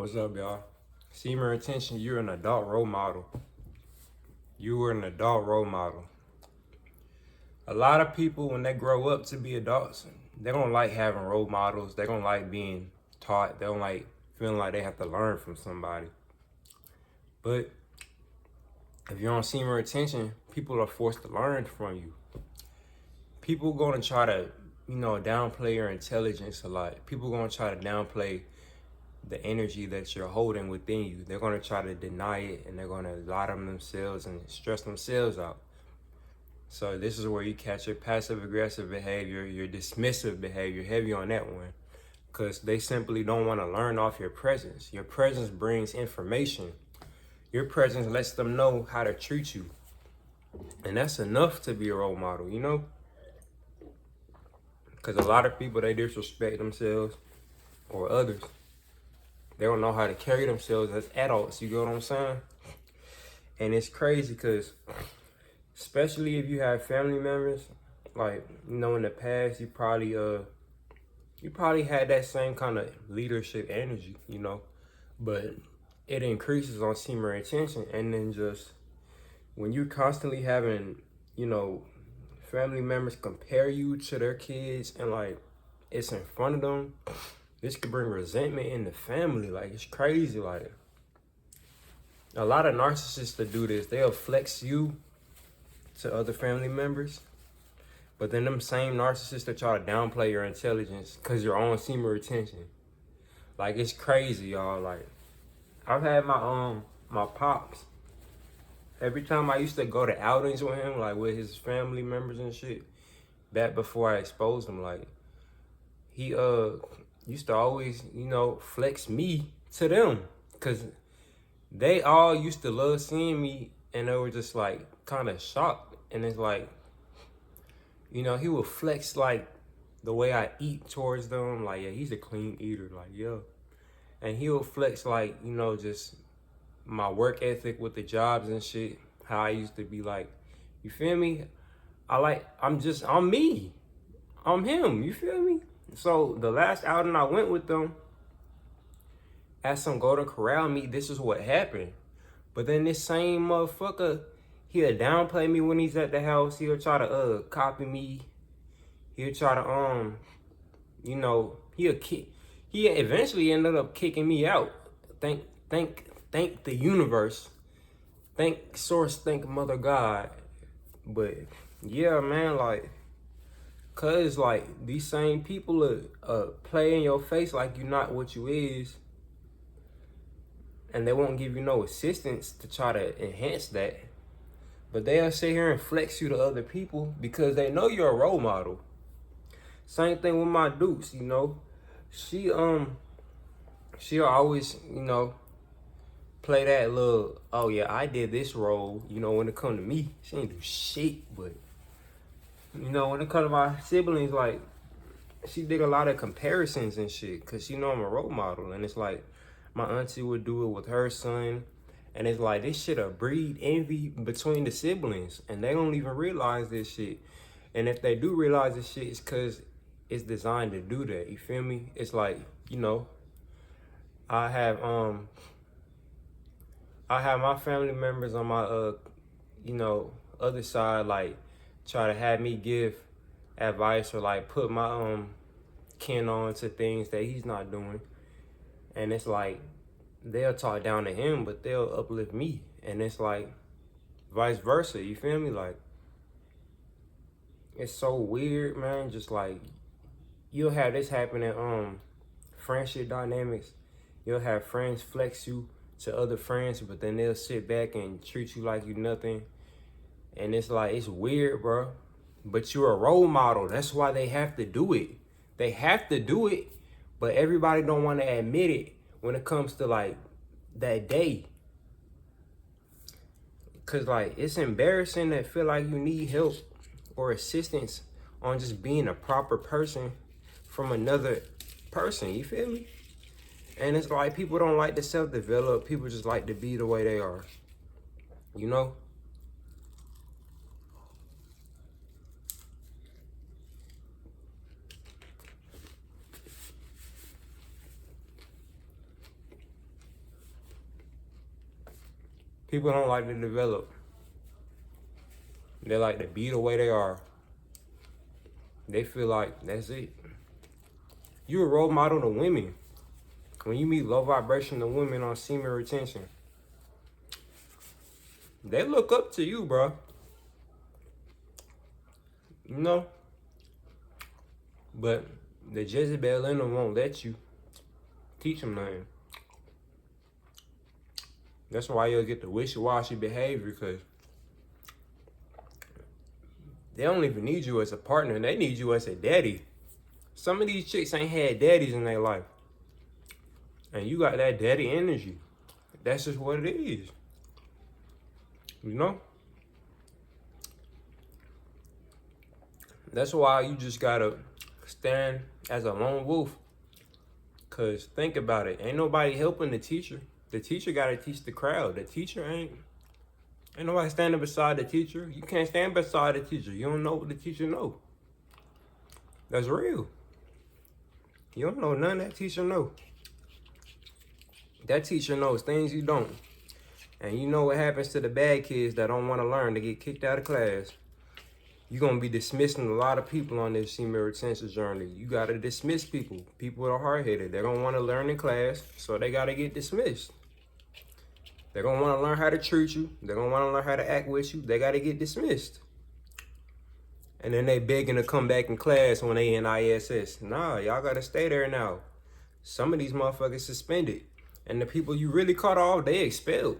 What's up, y'all? Semen Attention, you're an adult role model. You were an adult role model. A lot of people, when they grow up to be adults, they don't like having role models. They don't like being taught. They don't like feeling like they have to learn from somebody. But if you're on Semen Attention, people are forced to learn from you. People going to try to, downplay your intelligence a lot. People going to try to downplay the energy that you're holding within you. They're going to try to deny it, and they're going to lie to themselves and stress themselves out. So this is where you catch your passive aggressive behavior, your dismissive behavior, heavy on that one, because they simply don't want to learn off your presence. Your presence brings information. Your presence lets them know how to treat you. And that's enough to be a role model, Because a lot of people, they disrespect themselves or others. They don't know how to carry themselves as adults, you get what I'm saying? And it's crazy because, especially if you have family members, like, in the past, you probably had that same kind of leadership energy, but it increases on Semen Attention. And then just when you're constantly having, family members compare you to their kids and like it's in front of them, this could bring resentment in the family. Like, it's crazy. Like, a lot of narcissists that do this, they'll flex you to other family members, but then them same narcissists that try to downplay your intelligence because you're on Semen Attention. Like, it's crazy, y'all. Like, I've had my pops. Every time I used to go to outings with him, like with his family members and shit, back before I exposed him, like, he used to always, flex me to them, because they all used to love seeing me, and they were just like kind of shocked. And it's like, he would flex like the way I eat towards them, like, yeah, he's a clean eater, like, yeah. And he would flex like, just my work ethic with the jobs and shit, how I used to be like, you feel me? I'm me. I'm him, you feel me? So the last outing I went with them, at some Golden Corral meet, this is what happened. But then this same motherfucker, he'll downplay me when he's at the house. He'll try to copy me. He'll try to he eventually ended up kicking me out. Thank the universe. Thank source, thank Mother God. But yeah, man, like, cause like these same people play in your face like you're not what you is, and they won't give you no assistance to try to enhance that. But they'll sit here and flex you to other people because they know you're a role model. Same thing with my dukes, she'll always, play that little, oh yeah, I did this role, when it come to me, she ain't do shit. But when it come to my siblings, like, she did a lot of comparisons and shit, because I'm a role model. And it's like, my auntie would do it with her son, and it's like, this shit'll breed envy between the siblings, and they don't even realize this shit. And if they do realize this shit, it's because it's designed to do that, you feel me? It's like, I have my family members on my other side, like, try to have me give advice or like put my kin on to things that he's not doing. And it's like, they'll talk down to him, but they'll uplift me. And it's like vice versa, you feel me? Like, it's so weird, man. Just like, you'll have this happen in friendship dynamics. You'll have friends flex you to other friends, but then they'll sit back and treat you like you nothing. And it's like, it's weird, bro. But you're a role model. That's why they have to do it. They have to do it, but everybody don't want to admit it when it comes to like that day. Cause like, it's embarrassing to feel like you need help or assistance on just being a proper person from another person, you feel me? And it's like, people don't like to self-develop. People just like to be the way they are, People don't like to develop. They like to be the way they are. They feel like that's it. You're a role model to women. When you meet low vibrational women on semen retention, they look up to you, bro. You know? But the Jezebel in them won't let you teach them nothing. That's why you'll get the wishy-washy behavior, because they don't even need you as a partner. They need you as a daddy. Some of these chicks ain't had daddies in their life. And you got that daddy energy. That's just what it is. You know? That's why you just gotta stand as a lone wolf. Cause think about it. Ain't nobody helping the teacher. The teacher gotta teach the crowd. The teacher ain't nobody standing beside the teacher. You can't stand beside the teacher. You don't know what the teacher know. That's real. You don't know none that teacher know. That teacher knows things you don't. And you know what happens to the bad kids that don't want to learn? They get kicked out of class. You're going to be dismissing a lot of people on this semen retention journey. You got to dismiss people. People are hard-headed. They don't want to learn in class, so they got to get dismissed. They're going to want to learn how to treat you. They're going to want to learn how to act with you. They got to get dismissed. And then they begging to come back in class when they in ISS. Nah, y'all got to stay there now. Some of these motherfuckers suspended. And the people you really caught off, they expelled.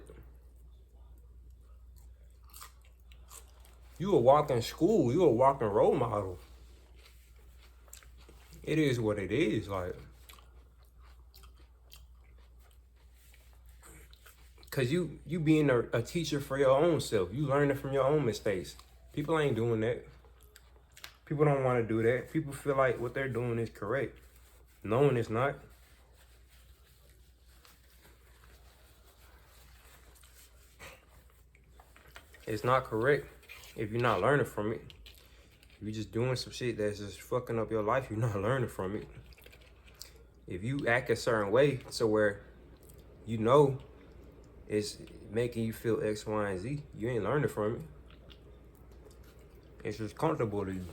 You a walking school. You a walking role model. It is what it is. Like, cause you being a teacher for your own self. You learning from your own mistakes. People ain't doing that. People don't want to do that. People feel like what they're doing is correct. Knowing it's not. It's not correct if you're not learning from it. If you're just doing some shit that's just fucking up your life, you're not learning from it. If you act a certain way to where you know it's making you feel X, Y, and Z, you ain't learning from it. It's just comfortable to you.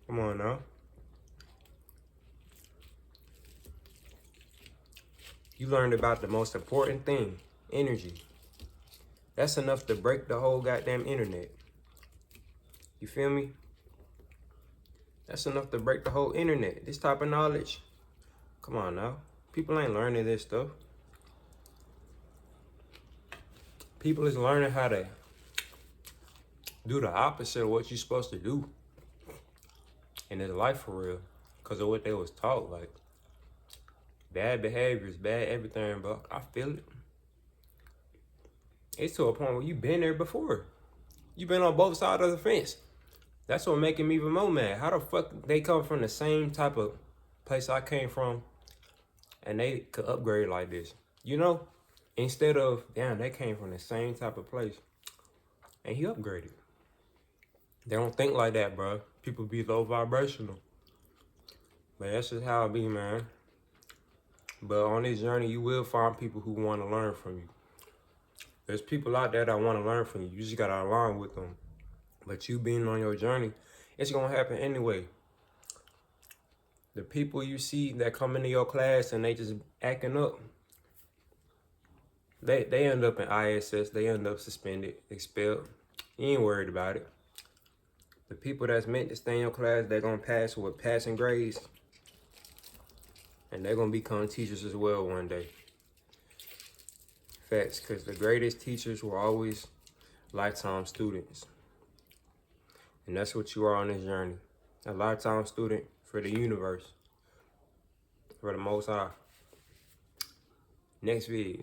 Come on now. You learned about the most important thing, energy. That's enough to break the whole goddamn internet. You feel me? That's enough to break the whole internet. This type of knowledge. Come on now. People ain't learning this stuff. People is learning how to do the opposite of what you're supposed to do in this life for real. Because of what they was taught. Like, bad behaviors, bad everything, bro. I feel it. It's to a point where you've been there before. You've been on both sides of the fence. That's what making me even more mad. How the fuck they come from the same type of place I came from and they could upgrade like this? You know? Instead of, damn, they came from the same type of place and he upgraded. They don't think like that, bro. People be low vibrational. But that's just how it be, man. But on this journey, you will find people who want to learn from you. There's people out there that want to learn from you. You just got to align with them. But you being on your journey, it's going to happen anyway. The people you see that come into your class and they just acting up, they end up in ISS. They end up suspended, expelled. You ain't worried about it. The people that's meant to stay in your class, they're going to pass with passing grades. And they're going to become teachers as well one day. Facts, because the greatest teachers were always lifetime students. And that's what you are on this journey. A lifetime student for the universe. For the Most High. Next video.